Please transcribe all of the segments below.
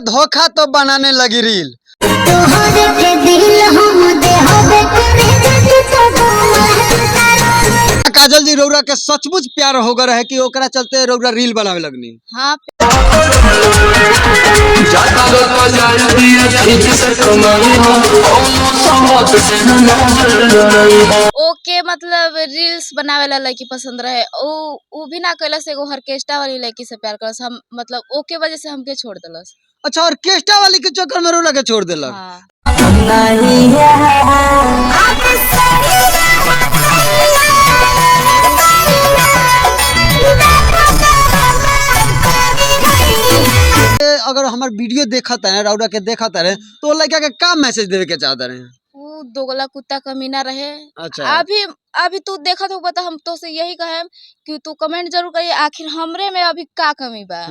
धोखा तो बनाने लगी रील। काजल जी रौरा के सचमुच प्यार हो गए है कि ओकरा चलते रौरा रील बनावे लगनी। हाँ ओके मतलब रील्स बनावेला लड़की पसंद रहे उ भी ना कैलस, एगो ऑर्केस्ट्रा वाली लड़की से प्यार करस, हम मतलब ओके वजह से हमके छोड़ देलस। अच्छा, ऑर्केस्ट्रा वाली के चक्कर में रौरा के छोड़ देलक। हाँ। अगर हमार वीडियो देखा है रौरा के देखा है तो लड़का के का मैसेज देवे के चाहते रहे? वो दोगला कुत्ता कमीना रहे। अच्छा। अभी तू देखा तो बता, हम तो से यही कहे कि तू कमेंट जरूर करिए, आखिर हमरे में अभी का कमी बा।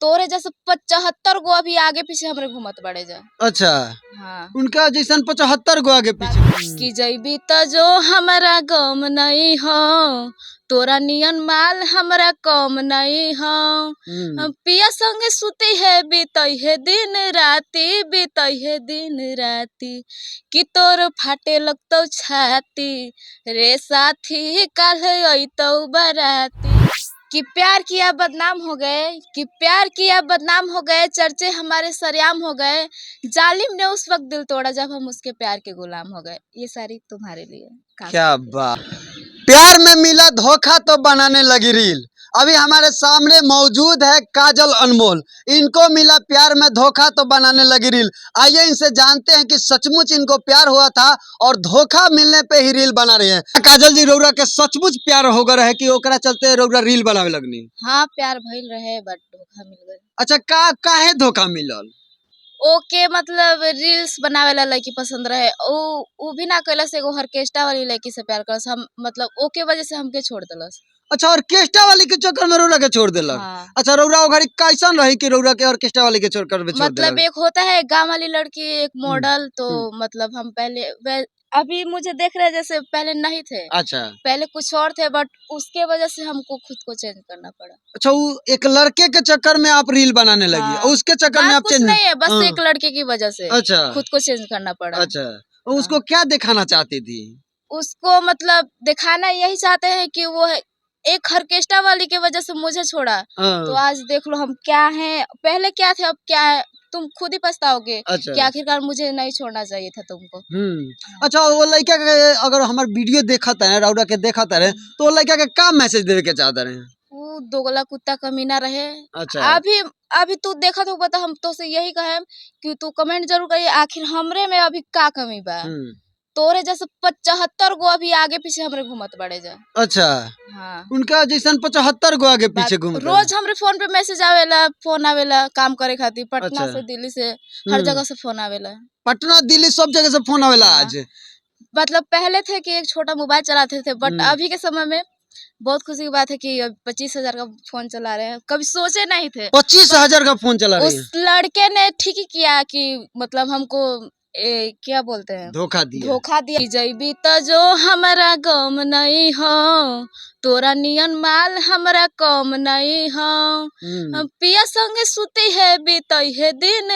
तोरे जैसे 75 गो अभी आगे पीछे हमरे घूमत बड़े जा। अच्छा। हाँ। उनका जैसन 75 गो आगे पीछे कि जैबी त जो हमारा गम नहीं हो, तोरा नियन माल हमरा कम नहीं हो। पिया संगे सुती है बीतई है दिन राती कि तोर फाटे लगतो छाती रे साथी काल अइतौ बाराती। कि प्यार किया बदनाम हो गए, चर्चे हमारे सरेआम हो गए, जालिम ने उस वक्त दिल तोड़ा जब हम उसके प्यार के गुलाम हो गए। ये सारी तुम्हारे लिए। क्या बात। प्यार में मिला धोखा तो बनाने लगी रील। अभी हमारे सामने मौजूद है काजल अनमोल, इनको मिला प्यार में धोखा तो बनाने लगी रील। आइए इनसे जानते हैं कि सचमुच इनको प्यार हुआ था और धोखा मिलने पे ही रील बना रहे हैं। काजल जी रौरा के सचमुच प्यार हो गए है कि ओकरा चलते रौरा रील बनावे लगनी? हाँ प्यार भइल रहे बट धोखा मिल गए। अच्छा, काहे धोखा मिलल? ओके मतलब रील्स बनावेला लड़की पसंद रहे उ भी ना कैलस, एगो ऑर्केस्ट्रा वाली लड़की से प्यार करस, हम मतलब ओके वजह से हमके छोड़ देलस। अच्छा, ऑर्केस्ट्रा वाली के चक्कर में रौरा के छोड़ देलक। हाँ। अच्छा, रौरा ओ घड़ी कैसन रही कि रौरा के ऑर्केस्ट्रा वाली के चक्कर में छोड़ देलक? मतलब एक होता है गांव वाली लड़की, एक मॉडल, तो मतलब हम पहले अभी मुझे देख रहे जैसे पहले नहीं थे। अच्छा। पहले कुछ और थे बट उसके वजह से हमको खुद को चेंज करना पड़ा। अच्छा, वो एक लड़के के चक्कर में आप रील बनाने लगी। हाँ। उसके चक्कर में आप कुछ नहीं है, बस एक लड़के की वजह से अच्छा खुद को चेंज करना पड़ा। अच्छा, उसको क्या दिखाना चाहती थी? उसको मतलब दिखाना यही चाहते हैं कि वो एक ऑर्केस्ट्रा वाली की वजह से मुझे छोड़ा, तो आज देख लो हम क्या हैं, पहले क्या थे अब क्या है, तुम खुद ही पछताओगे। अच्छा। कि आखिरकार मुझे नहीं छोड़ना चाहिए था तुमको। अच्छा, वो लड़का के अगर हमार वीडियो देखा है रौरा के देखा है तो लड़का के का मैसेज देवे के चाहते रहे? वो दोगला कुत्ता कमीना रहे। अच्छा। अभी तू देखा तो बता, हम तो से यही कहे कि तू कमेंट जरूर करिए, आखिर हमरे में अभी का कमी बा। तोरे जैसे 75 गो अभी आगे पीछे हमरे घूमत बड़े जा। अच्छा। हाँ। उनका जैसन 75 गो आगे पीछे घूमत रोज हमरे फोन पे मैसेज आवेला, फोन आवेला काम करे खातिर, पटना से दिल्ली से हर जगह से फोन आवेला। पटना दिल्ली सब जगह से फोन आवेला। आज मतलब पहले थे कि एक छोटा मोबाइल चलाते थे बट अभी के समय में बहुत खुशी की बात है कि 25,000 का फोन चला रहे हैं। कभी सोचे नहीं थे 25,000 का फोन चला रही है। उस लड़के ने ठीक ही किया कि मतलब हमको क्या बोलते हैं, धोखा दिया। जैबी त जो हमारा गम नहीं हो, तोरा नियन माल हमरा कम नहीं हो। पिया संगे सुती है बीतई है दिन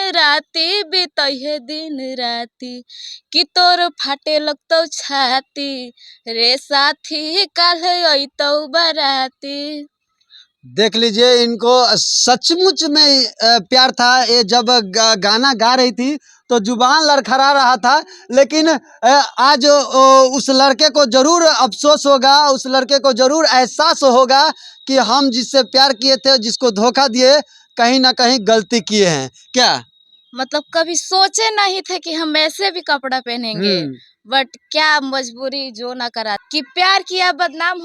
राती कि तोर फाटे लगतो छाती रे साथी काल अइतौ बाराती। देख लीजिए, इनको सचमुच में प्यार था। ये जब गाना गा रही थी तो जुबान लड़खड़ा रहा था, लेकिन आज उस लड़के को जरूर अफसोस होगा, उस लड़के को जरूर एहसास होगा कि हम जिससे प्यार किए थे, जिसको धोखा दिए, कहीं ना कहीं गलती किए हैं। क्या मतलब कभी सोचे नहीं थे कि हम ऐसे भी कपड़ा पहनेंगे, बट क्या मजबूरी जो ना करा। कि प्यार किया बदनाम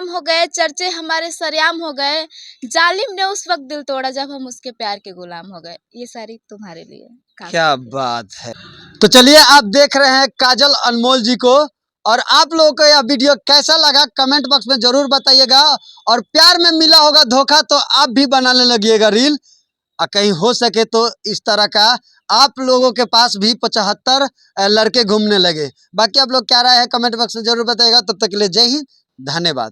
हो गए, चर्चे हमारे सरेआम हो गए, जालिम ने उस वक्त दिल तोड़ा जब हम उसके प्यार के गुलाम हो गए। ये सारी तुम्हारे लिए। क्या बात है। तो चलिए, आप देख रहे हैं काजल अनमोल जी को, और आप लोगों को यह वीडियो कैसा लगा कमेंट बॉक्स में जरूर बताइएगा। और प्यार में मिला होगा धोखा तो आप भी बनाने लगिएगा रील, और कहीं हो सके तो इस तरह का आप लोगों के पास भी 75 लड़के घूमने लगे। बाकी आप लोग क्या राय है कमेंट बॉक्स में जरूर बताइएगा। तब तक के लिए जय हिंद, धन्यवाद।